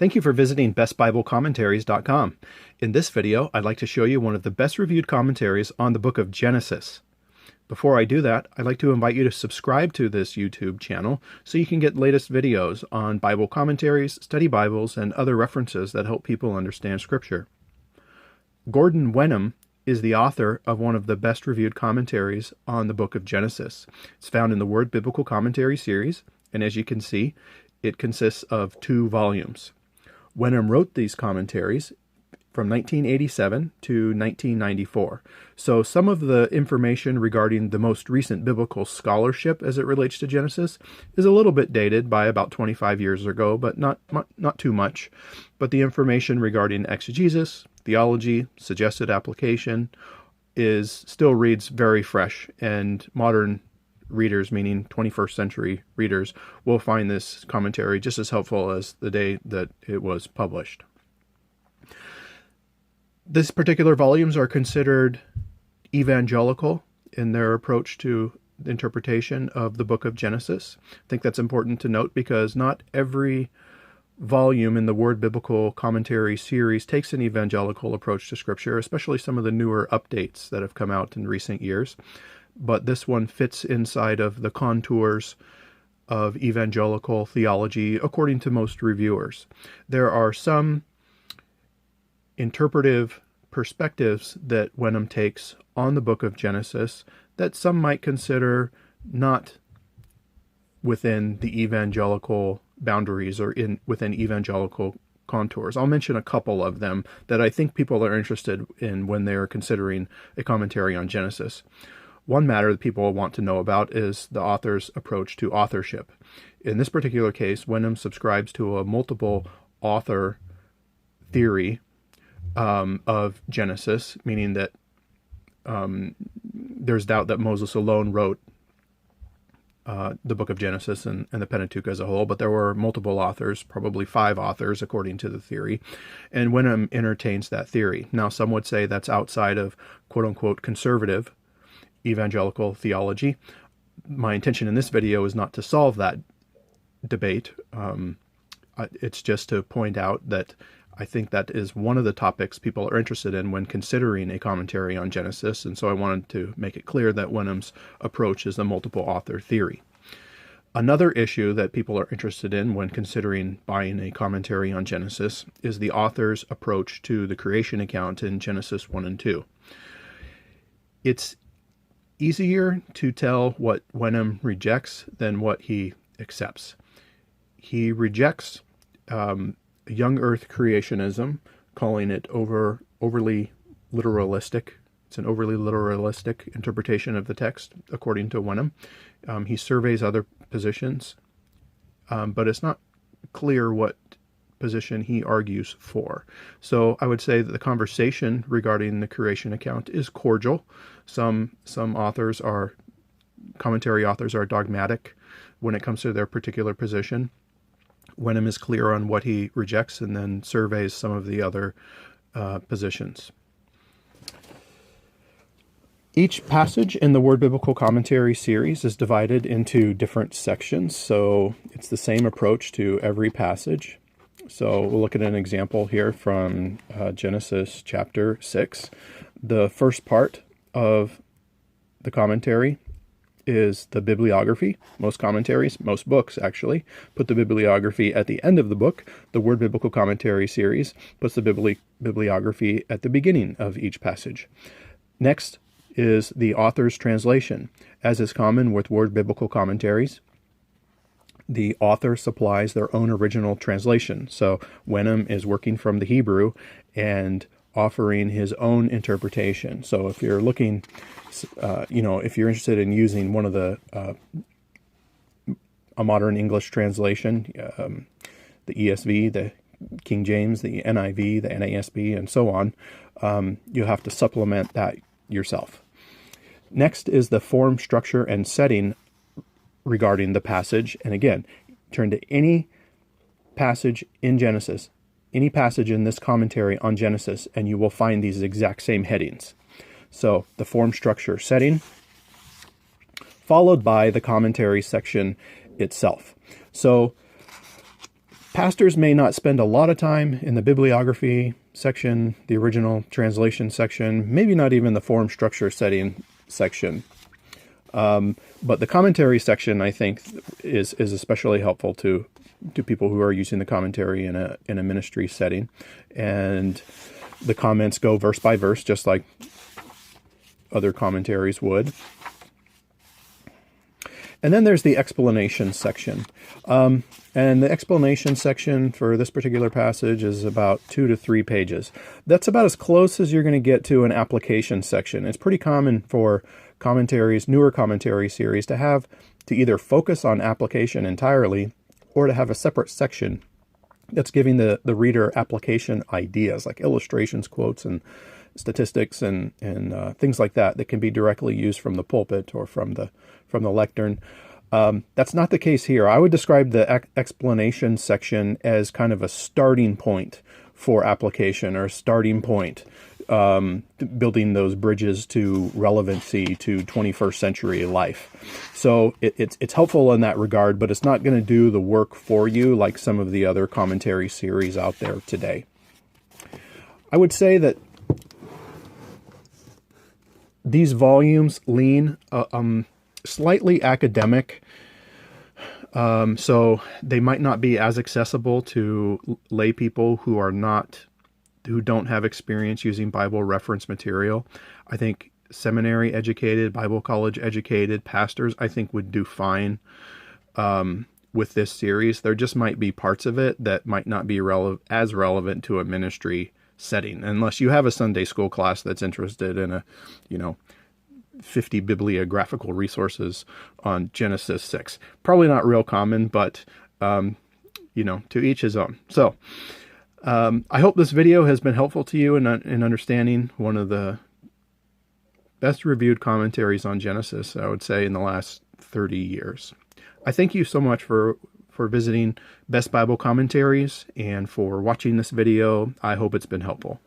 Thank you for visiting bestbiblecommentaries.com. In this video, I'd like to show you one of the best reviewed commentaries on the book of Genesis. Before I do that, I'd like to invite you to subscribe to this YouTube channel so you can get latest videos on Bible commentaries, study Bibles, and other references that help people understand Scripture. Gordon Wenham is the author of one of the best reviewed commentaries on the book of Genesis. It's found in the Word Biblical Commentary series, and as you can see, it consists of 2 volumes. Wenham wrote these commentaries from 1987 to 1994. So some of the information regarding the most recent biblical scholarship as it relates to Genesis is a little bit dated by about 25 years ago, but not too much. But the information regarding exegesis, theology, suggested application still reads very fresh, and modern readers, meaning 21st century readers, will find this commentary just as helpful as the day that it was published. These particular volumes are considered evangelical in their approach to the interpretation of the book of Genesis. I think that's important to note because not every volume in the Word Biblical Commentary series takes an evangelical approach to Scripture, especially some of the newer updates that have come out in recent years. But this one fits inside of the contours of evangelical theology, according to most reviewers. There are some interpretive perspectives that Wenham takes on the book of Genesis that some might consider not within the evangelical boundaries or within evangelical contours. I'll mention a couple of them that I think people are interested in when they're considering a commentary on Genesis. One matter that people want to know about is the author's approach to authorship. In this particular case, Wenham subscribes to a multiple author theory of Genesis, meaning that there's doubt that Moses alone wrote the book of Genesis and the Pentateuch as a whole, but there were multiple authors, probably 5 authors according to the theory, and Wenham entertains that theory. Now, some would say that's outside of quote-unquote conservative evangelical theology. My intention in this video is not to solve that debate. It's just to point out that I think that is one of the topics people are interested in when considering a commentary on Genesis, and so I wanted to make it clear that Wenham's approach is a multiple author theory. Another issue that people are interested in when considering buying a commentary on Genesis is the author's approach to the creation account in Genesis 1 and 2. It's easier to tell what Wenham rejects than what he accepts. He rejects young earth creationism, calling it overly literalistic. It's an overly literalistic interpretation of the text, according to Wenham. He surveys other positions, but it's not clear what position he argues for. So I would say that the conversation regarding the creation account is cordial. Some commentary authors are dogmatic when it comes to their particular position. Wenham is clear on what he rejects and then surveys some of the other positions. Each passage in the Word Biblical Commentary series is divided into different sections, so it's the same approach to every passage. So we'll look at an example here from Genesis chapter 6. The first part of the commentary is the bibliography. Most commentaries, most books actually, put the bibliography at the end of the book. The Word Biblical Commentary series puts the bibliography at the beginning of each passage. Next is the author's translation. As is common with Word Biblical Commentaries, the author supplies their own original translation. So Wenham is working from the Hebrew and offering his own interpretation. So if you're looking, if you're interested in using one of a modern English translation, the ESV, the King James, the NIV, the NASB, and so on, you'll have to supplement that yourself. Next is the form, structure, and setting regarding the passage. And again, turn to any passage in Genesis, any passage in this commentary on Genesis, and you will find these exact same headings. So the form, structure, setting, followed by the commentary section itself. So Pastors may not spend a lot of time in the bibliography section, the original translation section, maybe not even the form, structure, setting section. But the commentary section, I think, is especially helpful to people who are using the commentary in a ministry setting. And the comments go verse by verse, just like other commentaries would. And then there's the explanation section. And the explanation section for this particular passage is about 2 to 3 pages. That's about as close as you're going to get to an application section. It's pretty common for commentaries, newer commentary series, to either focus on application entirely or to have a separate section that's giving the reader application ideas like illustrations, quotes, and statistics and things like that can be directly used from the pulpit or from the lectern. That's not the case here. I would describe the explanation section as kind of a starting point for application, or a starting point building those bridges to relevancy to 21st century life. So it's helpful in that regard, but it's not going to do the work for you like some of the other commentary series out there today. I would say that these volumes lean slightly academic, so they might not be as accessible to lay people who don't have experience using Bible reference material. I think seminary educated, Bible college educated pastors, I think, would do fine with this series. There just might be parts of it that might not be as relevant to a ministry setting, unless you have a Sunday school class that's interested in 50 bibliographical resources on Genesis 6. Probably not real common, but to each his own. So I hope this video has been helpful to you in understanding one of the best reviewed commentaries on Genesis, I would say, in the last 30 years. I thank you so much for visiting Best Bible Commentaries and for watching this video. I hope it's been helpful.